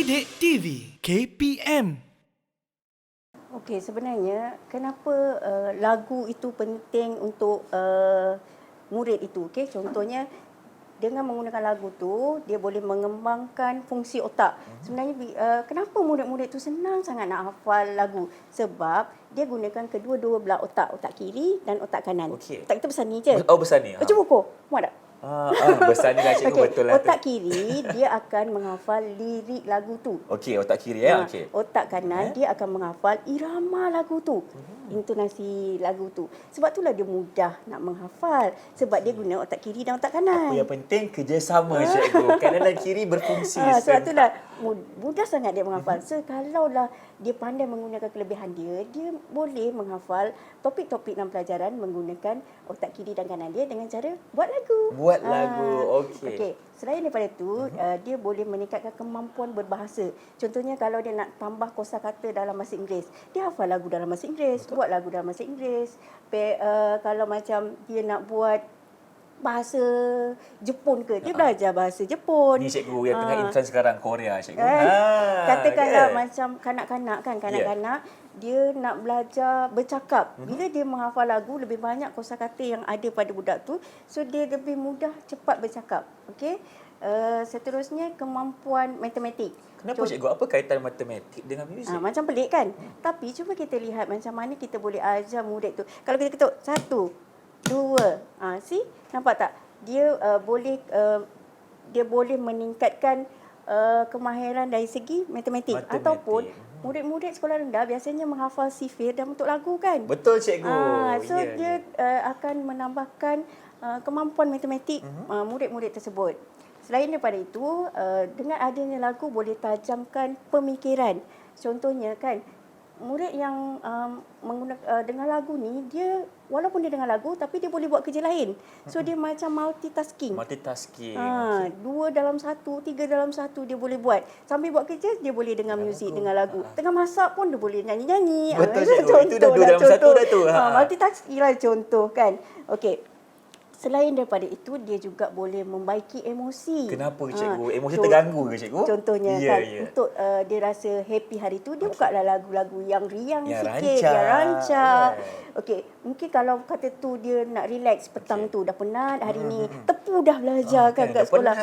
Didik TV KPM. Okey, sebenarnya kenapa lagu itu penting untuk murid itu? Okey, contohnya dengan menggunakan lagu tu dia boleh mengembangkan fungsi otak. Sebenarnya kenapa murid-murid tu senang sangat nak hafal lagu? Sebab dia gunakan kedua-dua belah otak, otak kiri dan otak kanan. Okey. Otak kita besar ni je. Oh, besar ni. Baca buku, muat tak? Besar ni lah cikgu, Okey, betul lah tu. otak kiri dia akan menghafal lirik lagu tu. Okey, otak kiri ya. Okey. Otak kanan dia akan menghafal irama lagu tu, intonasi lagu tu. Sebab itulah dia mudah nak menghafal sebab dia guna otak kiri dan otak kanan. Apa yang penting kerjasama cikgu. Kanan dan kiri berfungsi. Sebab itulah mudah sangat dia menghafal. So kalaulah dia pandai menggunakan kelebihan dia, dia boleh menghafal topik-topik dalam pelajaran menggunakan otak kiri dan kanan dia dengan cara buat lagu. Buat lagu. Okey. Okey. Selain daripada itu, dia boleh meningkatkan kemampuan berbahasa. Contohnya kalau dia nak tambah kosakata dalam bahasa Inggeris, dia hafal lagu dalam bahasa Inggeris, buat lagu dalam bahasa Inggeris. Kalau macam dia nak buat bahasa Jepun ke, dia belajar bahasa Jepun. Ni cikgu yang tengah intern sekarang Korea cikgu. Katakanlah macam kanak-kanak kan, kanak-kanak dia nak belajar bercakap. Bila dia menghafal lagu, lebih banyak kosakata yang ada pada budak tu, so dia lebih mudah cepat bercakap. Okey. Seterusnya kemampuan matematik. Kenapa cikgu? Apa kaitan matematik dengan muzik? Macam pelik kan? Tapi cuba kita lihat macam mana kita boleh ajar murid tu. Kalau kita ketuk 1, 2, see? Nampak tak? Dia boleh meningkatkan kemahiran dari segi matematik. Ataupun murid-murid sekolah rendah biasanya menghafal sifir dalam bentuk lagu kan? Betul cikgu. Dia akan menambahkan kemampuan matematik murid-murid tersebut. Selain daripada itu, dengan adanya lagu boleh tajamkan pemikiran. Contohnya kan, murid yang dengan lagu ni, dia walaupun dia dengar lagu tapi dia boleh buat kerja lain. So dia macam multitasking. Multitasking. 2 dalam 1, 3 dalam 1 dia boleh buat. Sambil buat kerja dia boleh dengar muzik, dengar lagu. Tengah masak pun dia boleh nyanyi-nyanyi. Betul cikgu. Itu dah 2 dalam 1 dah tu. Multitasking lah contoh kan. Okey. Selain daripada itu, dia juga boleh membaiki emosi. Kenapa cikgu? Emosi terganggu ke cikgu? Contohnya untuk dia rasa happy hari tu, dia bukalah lagu-lagu yang riang sikit, yang rancak. Okey, mungkin kalau kata tu dia nak relax petang tu, dah penat hari ni, tepu dah belajar kan kat sekolah.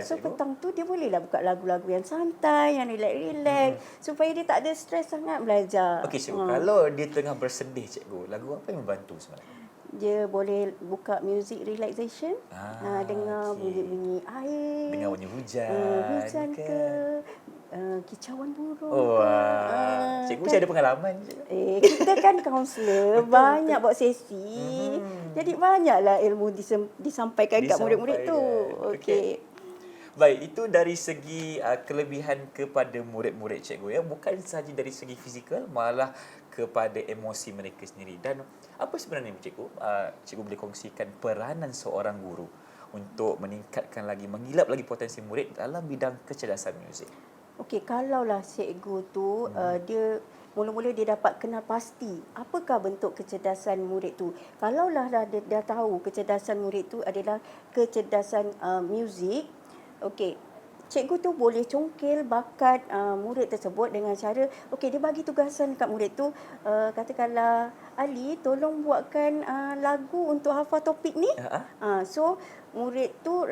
So petang tu dia bolehlah buka lagu-lagu yang santai, yang relax-relax, supaya dia tak ada stres sangat belajar. Okey cikgu, kalau dia tengah bersedih cikgu, lagu apa yang membantu sebenarnya? Dia boleh buka music relaxation, dengar bunyi-bunyi air, dengar bunyi hujan, hujan ke kicauan burung. Cikgu saya ada pengalaman. Kita kan kaunselor, banyak buat sesi. Jadi banyaklah ilmu disampaikan kat murid-murid tu. Okey. Baik, itu dari segi kelebihan kepada murid-murid cikgu ya, bukan sahaja dari segi fizikal, malah kepada emosi mereka sendiri. Dan apa sebenarnya cikgu? Cikgu boleh kongsikan peranan seorang guru untuk meningkatkan lagi, menggilap lagi potensi murid dalam bidang kecerdasan muzik. Okey, kalaulah cikgu tu dia mula-mula dia dapat kenal pasti apakah bentuk kecerdasan murid tu. Kalaulah dia dah tahu kecerdasan murid tu adalah kecerdasan muzik, okey, cikgu tu boleh congkil bakat murid tersebut dengan cara, okey, dia bagi tugasan kat murid tu, katakanlah, Ali, tolong buatkan lagu untuk hafal topik ni. So murid tu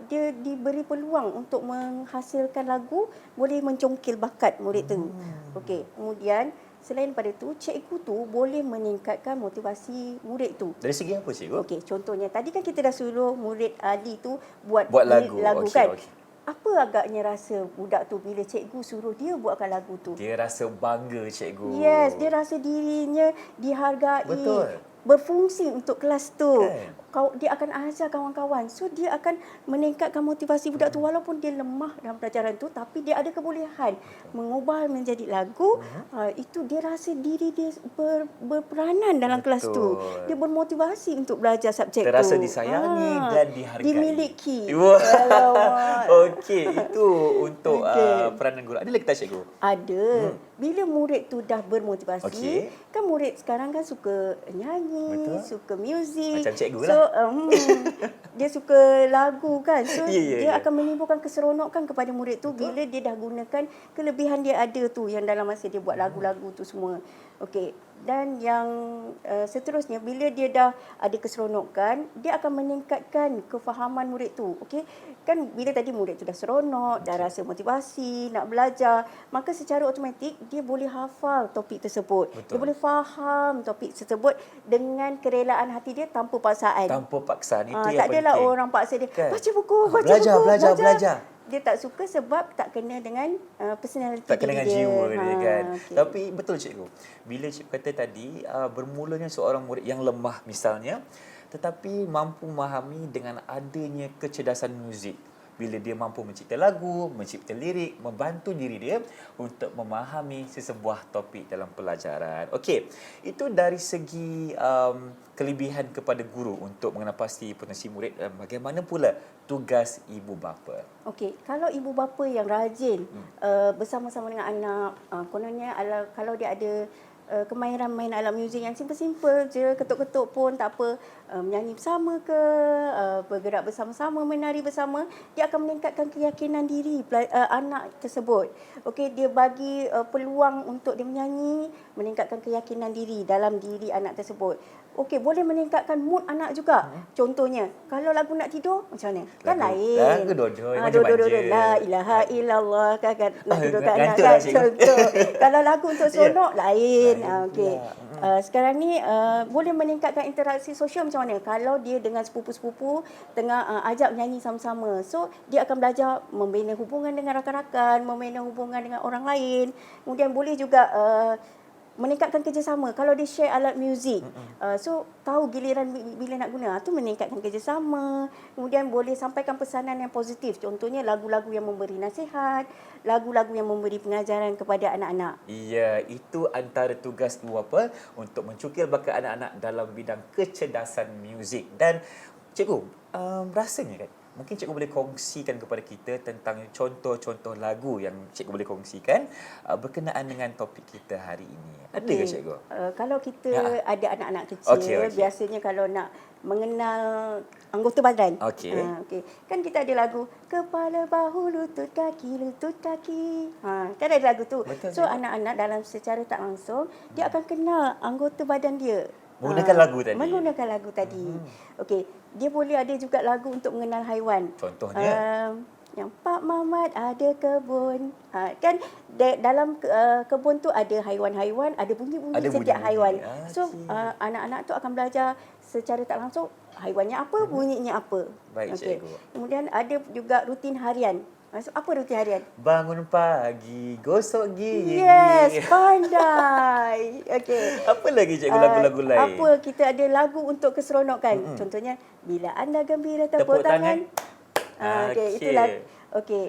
dia diberi peluang untuk menghasilkan lagu, boleh mencongkil bakat murid tu. Okey, kemudian selain daripada itu, cikgu tu boleh meningkatkan motivasi murid tu. Dari segi apa cikgu? Okey, contohnya tadi kan kita dah suruh murid Ali tu buat lagu kan. Apa agaknya rasa budak tu bila cikgu suruh dia buatkan lagu tu? Dia rasa bangga cikgu. Yes, dia rasa dirinya dihargai. Betul. Berfungsi untuk kelas tu. Dia akan ajar kawan-kawan. So dia akan meningkatkan motivasi budak tu walaupun dia lemah dalam pelajaran tu, tapi dia ada kebolehan mengubah menjadi lagu. Itu dia rasa diri dia berperanan dalam kelas tu. Dia bermotivasi untuk belajar subjek tu. Terasa disayangi dan dihargai. Dimiliki. Okey, itu untuk peranan guru. Ada lagi tak cikgu? Ada. Bila murid tu dah bermotivasi, kan murid sekarang kan suka nyanyi, menyanyi, Betul. suka muzik. Macam cikgu So, lah. dia suka lagu kan. So, Ya, ya, dia ya. akan menimbulkan keseronokan kepada murid tu bila dia dah gunakan kelebihan dia ada tu yang dalam masa dia buat lagu-lagu tu semua. Okey. Dan yang seterusnya, bila dia dah ada keseronokan, dia akan meningkatkan kefahaman murid tu. Okey. Kan bila tadi murid tu dah seronok, dah rasa motivasi nak belajar, maka secara automatik dia boleh hafal topik tersebut. Betul. Dia boleh faham topik tersebut dengan kerelaan hati dia tanpa paksaan. Tanpa paksaan itu Tak yang adalah penting. orang paksa dia, Kan? baca buku, baca Belajar, buku, belajar. Dia tak suka sebab tak kena dengan personality Tak kena dengan diri dia. jiwa dia kan. Okey. Tapi betul cikgu. Bila cikgu kata tadi bermulanya seorang murid yang lemah misalnya tetapi mampu memahami dengan adanya kecerdasan muzik. Bila dia mampu mencipta lagu, mencipta lirik, membantu diri dia untuk memahami sesebuah topik dalam pelajaran. Okey, itu dari segi kelebihan kepada guru untuk mengenal pasti potensi murid. Bagaimana pula tugas ibu bapa? Okey, kalau ibu bapa yang rajin bersama-sama dengan anak, kononnya kalau dia ada kemahiran main alat muzik yang simple-simple je, ketuk-ketuk pun tak apa, menyanyi bersama ke, bergerak bersama-sama, menari bersama, dia akan meningkatkan keyakinan diri anak tersebut. Okey, dia bagi peluang untuk dia menyanyi, meningkatkan keyakinan diri dalam diri anak tersebut. Okey, boleh meningkatkan mood anak juga. Contohnya, kalau lagu nak tidur, macam mana? Kan lain. Lagu dodoi, Dodoi, manja-manja. la ilaha illallah, kan nak tidurkan anak Ngantuk kan. lah, cikgu. Contoh. Kalau lagu untuk seronok, lain. Lain Okey. pula. Sekarang ni boleh meningkatkan interaksi sosial macam mana? Kalau dia dengan sepupu-sepupu tengah ajak menyanyi sama-sama. So, dia akan belajar membina hubungan dengan rakan-rakan, membina hubungan dengan orang lain. Kemudian boleh juga meningkatkan kerjasama. Kalau dia share alat muzik, so tahu giliran bila nak guna, tu meningkatkan kerjasama. Kemudian boleh sampaikan pesanan yang positif. Contohnya lagu-lagu yang memberi nasihat, lagu-lagu yang memberi pengajaran kepada anak-anak. Ya, itu antara tugas ibu bapa untuk mencukil bakat anak-anak dalam bidang kecerdasan muzik. Dan cikgu, rasanya kan, mungkin cikgu boleh kongsikan kepada kita tentang contoh-contoh lagu yang cikgu boleh kongsikan berkenaan dengan topik kita hari ini. Ada ke cikgu? Kalau kita ada anak-anak kecil, Okey. biasanya kalau nak mengenal anggota badan. Okey. Kan kita ada lagu kepala, bahu, lutut, kaki. Kan ada lagu tu. Betul, So cikgu. anak-anak dalam secara tak langsung dia akan kenal anggota badan dia. Menggunakan lagu tadi. Menggunakan lagu tadi. Okey, dia boleh ada juga lagu untuk mengenal haiwan. Contohnya? Yang Pak Mamat ada kebun. Kan dalam kebun tu ada haiwan-haiwan, ada bunyi-bunyi Ada setiap bunyi-bunyi. haiwan. So Okey. anak-anak tu akan belajar secara tak langsung haiwannya apa, bunyinya apa. Baik, Okey. cikgu. Kemudian ada juga rutin harian. Maksud apa rutin harian? Bangun pagi, gosok gigi. Yes, pandai. Okey. Apa lagi cikgu lagu-lagu lain? Apa kita ada lagu untuk keseronokan. Contohnya bila anda gembira tepuk tangan. Okey, Okey. itulah. Okey.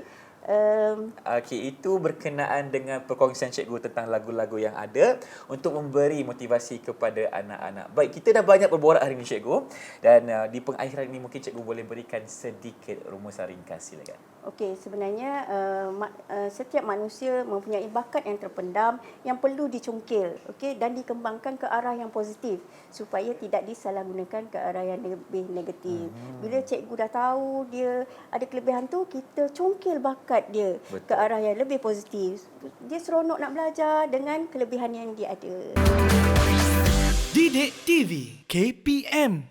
Okey, itu berkenaan dengan perkongsian cikgu tentang lagu-lagu yang ada untuk memberi motivasi kepada anak-anak. Baik, kita dah banyak berborak hari ini cikgu, dan di pengakhiran ini mungkin cikgu boleh berikan sedikit rumusan ringkas, silakan. Okey, sebenarnya setiap manusia mempunyai bakat yang terpendam yang perlu dicungkil, okey, dan dikembangkan ke arah yang positif supaya tidak disalahgunakan ke arah yang lebih negatif. Bila cikgu dah tahu dia ada kelebihan tu, kita cungkil bakat dia Betul. ke arah yang lebih positif. Dia seronok nak belajar dengan kelebihan yang dia ada. Didik TV KPM